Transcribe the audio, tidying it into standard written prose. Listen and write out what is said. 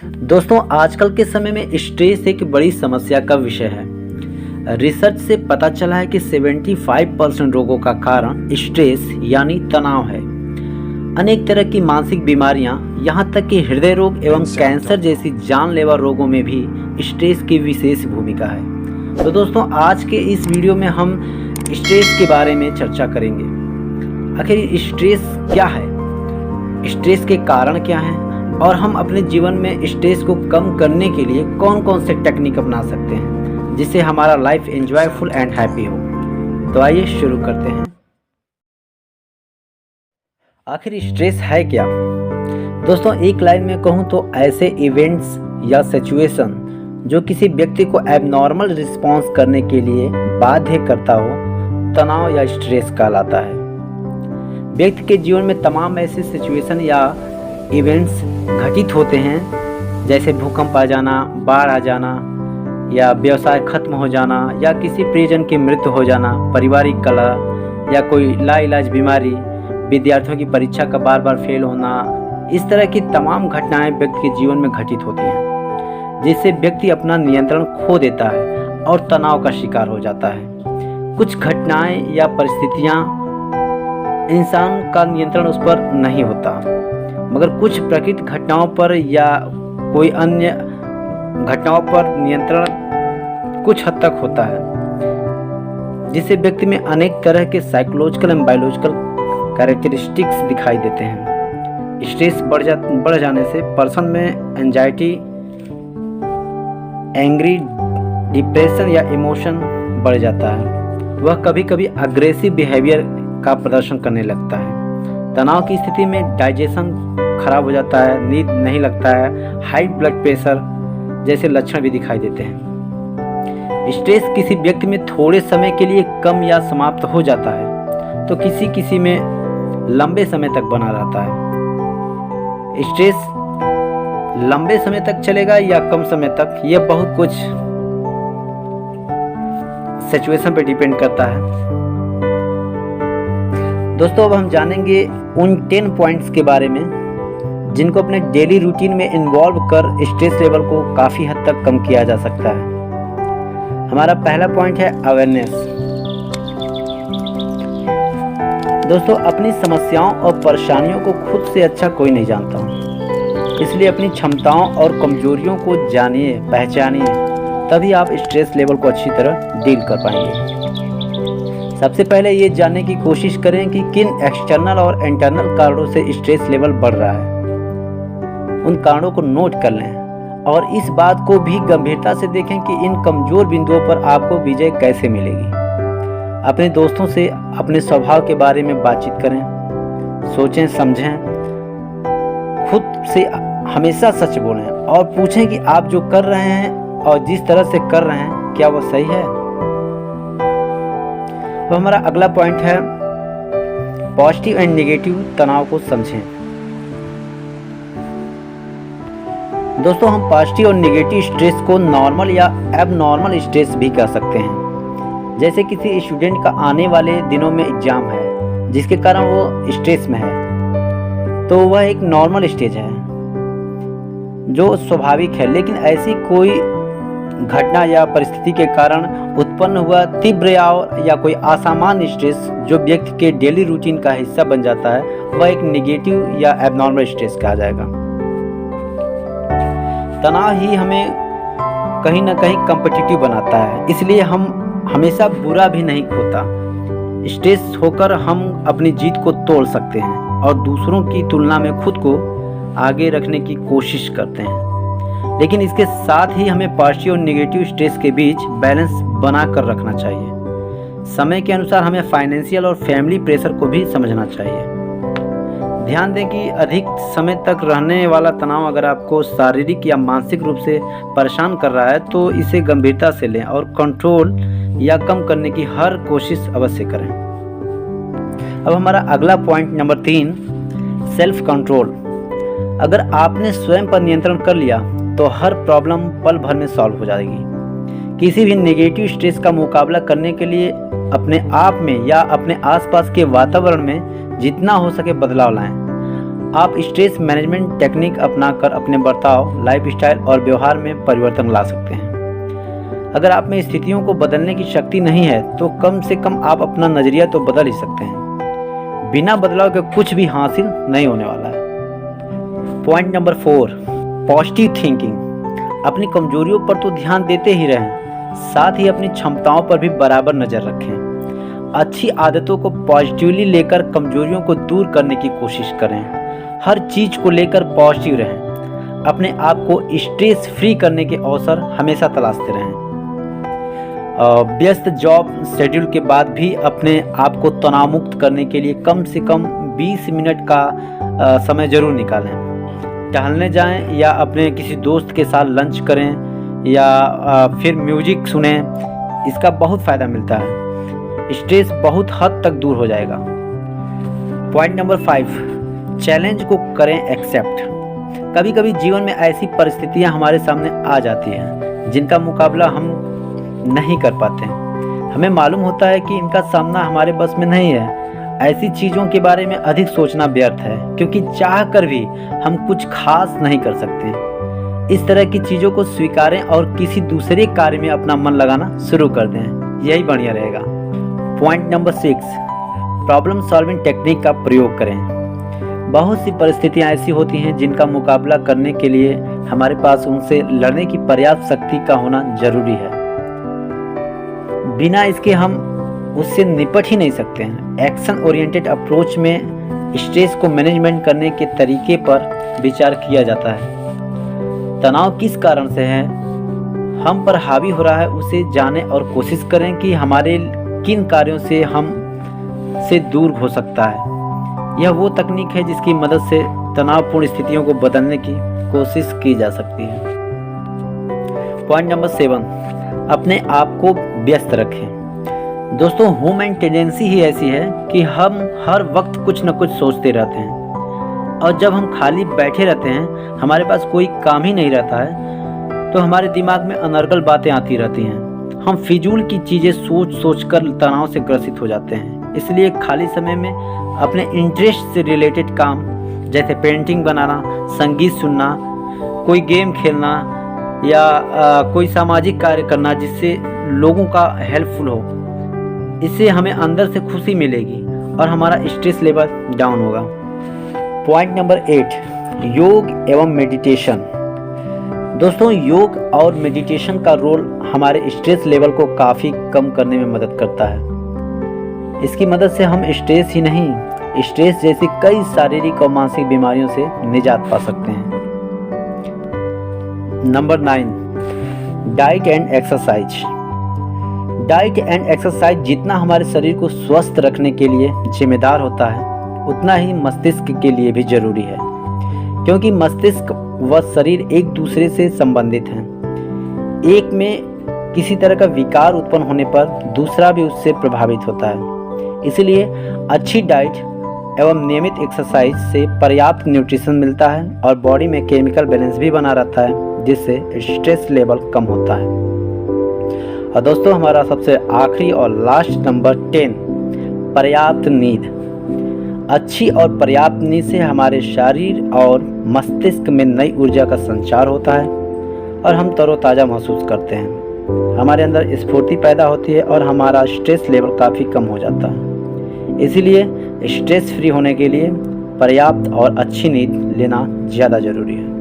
दोस्तों, आजकल के समय में स्ट्रेस एक बड़ी समस्या का विषय है। रिसर्च से पता चला है कि 75% रोगों का कारण स्ट्रेस यानी तनाव है। अनेक तरह की मानसिक बीमारियां, यहाँ तक कि हृदय रोग एवं कैंसर जैसी जानलेवा रोगों में भी स्ट्रेस की विशेष भूमिका है। तो दोस्तों, आज के इस वीडियो में हम स्ट्रेस के बारे में चर्चा करेंगे। आखिर स्ट्रेस क्या है, स्ट्रेस के कारण क्या हैं और हम अपने जीवन में स्ट्रेस को कम करने के लिए कौन कौन से टेक्निक अपना सकते हैं जिससे हमारा लाइफ एंजॉयफुल एंड हैप्पी हो। तो आइए शुरू करते हैं। आखिर स्ट्रेस है क्या? दोस्तों, एक लाइन में कहूँ तो ऐसे इवेंट्स या सिचुएशन जो किसी व्यक्ति को एबनॉर्मल रिस्पॉन्स करने के लिए बाध्य करता हो, तनाव या स्ट्रेस कहलाता है। व्यक्ति के जीवन में तमाम ऐसे सिचुएशन या इवेंट्स घटित होते हैं, जैसे भूकंप आ जाना, बाढ़ आ जाना, या व्यवसाय खत्म हो जाना, या किसी प्रियजन की मृत्यु हो जाना, पारिवारिक कलह, या कोई लाइलाज बीमारी, विद्यार्थियों की परीक्षा का बार बार फेल होना। इस तरह की तमाम घटनाएं व्यक्ति के जीवन में घटित होती हैं, जिससे व्यक्ति अपना नियंत्रण खो देता है और तनाव का शिकार हो जाता है। कुछ घटनाएं या परिस्थितियां इंसान का नियंत्रण उस पर नहीं होता, मगर कुछ प्राकृतिक घटनाओं पर या कोई अन्य घटनाओं पर नियंत्रण कुछ हद तक होता है, जिससे व्यक्ति में अनेक तरह के साइकोलॉजिकल एंड बायोलॉजिकल कैरेक्टरिस्टिक्स दिखाई देते हैं। स्ट्रेस बढ़ जाने से पर्सन में एंजाइटी, एंग्री, डिप्रेशन या इमोशन बढ़ जाता है। वह कभी कभी अग्रेसिव बिहेवियर का प्रदर्शन करने लगता है। तनाव की स्थिति में डाइजेशन खराब हो जाता है, नींद नहीं लगता है, हाई ब्लड प्रेशर जैसे लक्षण भी दिखाई देते हैं। स्ट्रेस किसी व्यक्ति में थोड़े समय के लिए कम या समाप्त हो जाता है, तो किसी में लंबे समय तक बना रहता है। स्ट्रेस लंबे समय तक चलेगा या कम समय तक, यह बहुत कुछ सिचुएशन पे डिपेंड करता है। दोस्तों, अब हम जानेंगे उन 10 पॉइंट्स के बारे में जिनको अपने डेली रूटीन में इन्वॉल्व कर स्ट्रेस लेवल को काफ़ी हद तक कम किया जा सकता है। हमारा पहला पॉइंट है अवेयरनेस। दोस्तों, अपनी समस्याओं और परेशानियों को खुद से अच्छा कोई नहीं जानता, इसलिए अपनी क्षमताओं और कमजोरियों को जानिए, पहचानिए, तभी आप स्ट्रेस लेवल को अच्छी तरह डील कर पाएंगे। सबसे पहले ये जानने की कोशिश करें कि किन एक्सटर्नल और इंटरनल कारणों से स्ट्रेस लेवल बढ़ रहा है। उन कारणों को नोट कर लें और इस बात को भी गंभीरता से देखें कि इन कमजोर बिंदुओं पर आपको विजय कैसे मिलेगी। अपने दोस्तों से अपने स्वभाव के बारे में बातचीत करें, सोचें, समझें, खुद से हमेशा सच बोलें और पूछें कि आप जो कर रहे हैं और जिस तरह से कर रहे हैं क्या वो सही है। तो हमारा अगला पॉइंट है पॉजिटिव एंड नेगेटिव तनाव को समझें। दोस्तों, हम पॉजिटिव और नेगेटिव स्ट्रेस को नॉर्मल या एबनॉर्मल स्ट्रेस भी कह सकते हैं। जैसे किसी स्टूडेंट का आने वाले दिनों में एग्जाम है जिसके कारण वो स्ट्रेस में है, तो वह एक नॉर्मल स्टेज है जो स्वाभाविक है। लेकिन ऐसी कोई घटना या परिस्थिति के कारण उत्पन्न हुआ तीव्र या कोई असामान्य स्ट्रेस जो व्यक्ति के डेली रूटीन का हिस्सा बन जाता है, वह एक नेगेटिव या एबनॉर्मल स्ट्रेस कहा जाएगा। तनाव ही हमें कहीं ना कहीं कॉम्पिटिटिव बनाता है, इसलिए हम हमेशा बुरा भी नहीं होता। स्ट्रेस होकर हम अपनी जीत को तोड़ सकते हैं और दूसरों की तुलना में खुद को आगे रखने की कोशिश करते हैं। लेकिन इसके साथ ही हमें पॉजिटिव और नेगेटिव स्ट्रेस के बीच बैलेंस बना कर रखना चाहिए। समय के अनुसार हमें फाइनेंशियल और फैमिली प्रेशर को भी समझना चाहिए। ध्यान दें कि अधिक समय तक रहने वाला तनाव अगर आपको शारीरिक या मानसिक रूप से परेशान कर रहा है, तो इसे गंभीरता से लें और कंट्रोल या कम करने की हर कोशिश अवश्य करें। अब हमारा अगला पॉइंट नंबर 3, सेल्फ कंट्रोल। अगर आपने स्वयं पर नियंत्रण कर लिया तो हर प्रॉब्लम पल भर में सॉल्व हो जाएगी। किसी भी नेगेटिव स्ट्रेस का मुकाबला करने के लिए अपने आप में या अपने आसपास के वातावरण में जितना हो सके बदलाव लाएं आप स्ट्रेस मैनेजमेंट टेक्निक अपनाकर अपने बर्ताव, लाइफस्टाइल और व्यवहार में परिवर्तन ला सकते हैं। अगर आप में स्थितियों को बदलने की शक्ति नहीं है तो कम से कम आप अपना नज़रिया तो बदल ही सकते हैं। बिना बदलाव के कुछ भी हासिल नहीं होने वाला है। Point number 4, positive thinking. अपनी कमजोरियों पर तो ध्यान देते ही रहें, साथ ही अपनी क्षमताओं पर भी बराबर नज़र रखें। अच्छी आदतों को पॉजिटिवली लेकर कमजोरियों को दूर करने की कोशिश करें। हर चीज़ को लेकर पॉजिटिव रहें। अपने आप को स्ट्रेस फ्री करने के अवसर हमेशा तलाशते रहें। व्यस्त जॉब शेड्यूल के बाद भी अपने आप को तनाव मुक्त करने के लिए कम से कम 20 मिनट का समय ज़रूर निकालें। टहलने जाएं या अपने किसी दोस्त के साथ लंच करें या फिर म्यूजिक सुनें, इसका बहुत फ़ायदा मिलता है। स्ट्रेस बहुत हद तक दूर हो जाएगा। पॉइंट नंबर 5, चैलेंज को करें एक्सेप्ट। कभी कभी जीवन में ऐसी परिस्थितियां हमारे सामने आ जाती हैं जिनका मुकाबला हम नहीं कर पाते। हमें मालूम होता है कि इनका सामना हमारे बस में नहीं है। ऐसी चीज़ों के बारे में अधिक सोचना व्यर्थ है, क्योंकि चाह कर भी हम कुछ खास नहीं कर सकते। इस तरह की चीज़ों को स्वीकारें और किसी दूसरे कार्य में अपना मन लगाना शुरू कर दें, यही बढ़िया रहेगा। Point number 6, problem solving technique का प्रयोग करें। बहुत सी परिस्थितियां ऐसी होती हैं जिनका मुकाबला करने के लिए हमारे पास उनसे लड़ने की पर्याप्त शक्ति का होना जरूरी है। बिना इसके हम उससे निपट ही नहीं सकते हैं। एक्शन ओरिएंटेड अप्रोच में स्ट्रेस को मैनेजमेंट करने के तरीके पर विचार किया जाता है। तनाव किस कारण से है, हम पर हावी हो रहा है, उसे जानें और कोशिश करें कि हमारे किन कार्यों से हम से दूर हो सकता है। यह वो तकनीक है जिसकी मदद से तनावपूर्ण स्थितियों को बदलने की कोशिश की जा सकती है। पॉइंट नंबर 7, अपने आप को व्यस्त रखें। दोस्तों, ह्यूमन टेंडेंसी ही ऐसी है कि हम हर वक्त कुछ न कुछ सोचते रहते हैं, और जब हम खाली बैठे रहते हैं, हमारे पास कोई काम ही नहीं रहता है, तो हमारे दिमाग में अनर्गल बातें आती रहती हैं। हम फिजूल की चीज़ें सोच सोच कर तनाव से ग्रसित हो जाते हैं। इसलिए खाली समय में अपने इंटरेस्ट से रिलेटेड काम जैसे पेंटिंग बनाना, संगीत सुनना, कोई गेम खेलना या कोई सामाजिक कार्य करना जिससे लोगों का हेल्पफुल हो, इससे हमें अंदर से खुशी मिलेगी और हमारा स्ट्रेस लेवल डाउन होगा। पॉइंट नंबर 8, योग एवं मेडिटेशन। दोस्तों, योग और मेडिटेशन का रोल हमारे स्ट्रेस लेवल को काफ़ी कम करने में मदद करता है। इसकी मदद से हम स्ट्रेस ही नहीं, स्ट्रेस जैसी कई शारीरिक और मानसिक बीमारियों से निजात पा सकते हैं। Number 9, diet and exercise. Diet and exercise जितना हमारे शरीर को स्वस्थ रखने के लिए जिम्मेदार होता है, उतना ही मस्तिष्क के लिए भी जरूरी है, क्योंकि मस्तिष्क व शरीर एक दूसरे से संबंधित हैं। एक में किसी तरह का विकार उत्पन्न होने पर दूसरा भी उससे प्रभावित होता है। इसलिए अच्छी डाइट एवं नियमित एक्सरसाइज से पर्याप्त न्यूट्रिशन मिलता है और बॉडी में केमिकल बैलेंस भी बना रहता है, जिससे स्ट्रेस लेवल कम होता है। और दोस्तों, हमारा सबसे आखिरी और लास्ट नंबर 10, पर्याप्त नींद। अच्छी और पर्याप्त नींद से हमारे शरीर और मस्तिष्क में नई ऊर्जा का संचार होता है और हम तरोताज़ा महसूस करते हैं। हमारे अंदर स्फूर्ति पैदा होती है और हमारा स्ट्रेस लेवल काफ़ी कम हो जाता है। इसीलिए स्ट्रेस फ्री होने के लिए पर्याप्त और अच्छी नींद लेना ज़्यादा ज़रूरी है।